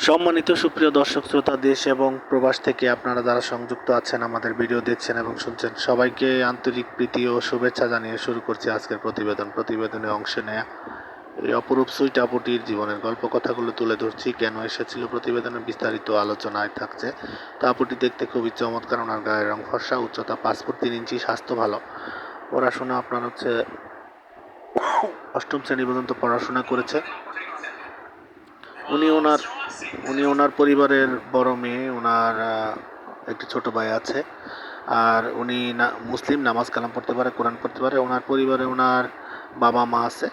সম্মানিত সুপ্রিয় দর্শক শ্রোতা, দেশ এবং প্রবাস থেকে আপনারা যারা সংযুক্ত আছেন, আমাদের ভিডিও দেখছেন এবং শুনছেন, সবাইকে আন্তরিক প্রীতি ও শুভেচ্ছা জানিয়ে শুরু করছি আজকের প্রতিবেদনে অংশ নেয়া এই অপরূপ সুইট আপুটির জীবনের গল্প কথাগুলো তুলে ধরছি। কেন এসেছিল প্রতিবেদনের বিস্তারিত আলোচনায় থাকছে। তো আপুটি দেখতে খুবই চমৎকার, ওনার গায়ের রং ফর্সা, উচ্চতা 5 ফুট 3 ইঞ্চি, স্বাস্থ্য ভালো, পড়াশোনা আপনার হচ্ছে 8ম শ্রেণী পর্যন্ত পড়াশোনা করেছে। উনি ওনার উনি ওনার পরিবারের বড় মেয়ে, ওনার একটি ছোট ভাই আছে। আর উনি মুসলিম, নামাজ কালাম পড়তে পারে, কোরআন পড়তে পারে। ওনার পরিবারে ওনার বাবা মা আছে।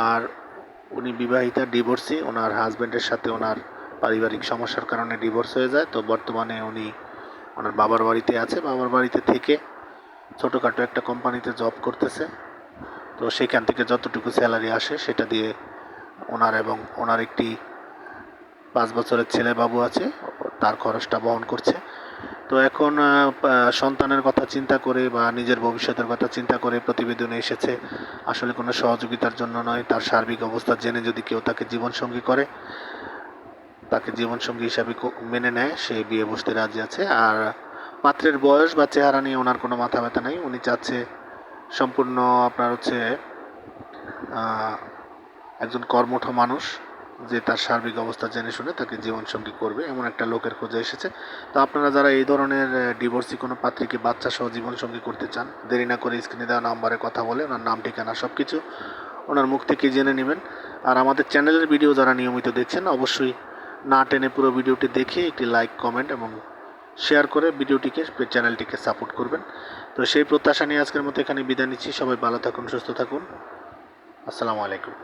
আর উনি বিবাহিতা, ডিভোর্সি। ওনার হাজব্যান্ডের সাথে ওনার পারিবারিক সমস্যার কারণে ডিভোর্স হয়ে যায়। তো বর্তমানে উনি ওনার বাবার বাড়িতে আছে। বাবার বাড়িতে থেকে ছোটোখাটো একটা কোম্পানিতে জব করতেছে। তো সেখান থেকে যতটুকু স্যালারি আসে সেটা দিয়ে ওনার এবং ওনার একটি 5 বছরের ছেলে বাবু আছে, তার খরচটা বহন করছে। তো এখন সন্তানের কথা চিন্তা করে বা নিজের ভবিষ্যতের কথা চিন্তা করে প্রতিবেদনে এসেছে। আসলে কোনো সহযোগিতার জন্য নয়, তার সার্বিক অবস্থা জেনে যদি কেউ তাকে জীবনসঙ্গী করে, তাকে জীবনসঙ্গী হিসাবে মেনে নেয়, সে বিয়ে বসতে রাজি আছে। আর পাত্রের বয়স বা চেহারা নিয়ে ওনার কোনো মাথা ব্যথা নেই। উনি চাচ্ছে সম্পূর্ণ আপনার হচ্ছে একজন কর্মঠ মানুষ, যে তার সার্বিক অবস্থা জেনে শুনে তাকে জীবনসঙ্গী করবে, এমন একটা লোকের খোঁজে এসেছে। তো আপনারা যারা এই ধরনের ডিভোর্সি কোনো পাত্রীকে বাচ্চা সহ জীবনসঙ্গী করতে চান, দেরি না করে স্ক্রিনে দেওয়া নাম্বারে কথা বলে ওনার নাম, ঠিকানা সব কিছু ওনার মুখ থেকে জেনে নেবেন। আর আমাদের চ্যানেলের ভিডিও যারা নিয়মিত দেখছেন, অবশ্যই না টেনে পুরো ভিডিওটি দেখে একটি লাইক, কমেন্ট এবং শেয়ার করে ভিডিওটিকে, চ্যানেলটিকে সাপোর্ট করবেন। তো সেই প্রত্যাশা নিয়ে আজকের মতো এখানে বিদায় নিচ্ছি। সবাই ভালো থাকুন, সুস্থ থাকুন। আসসালামু আলাইকুম।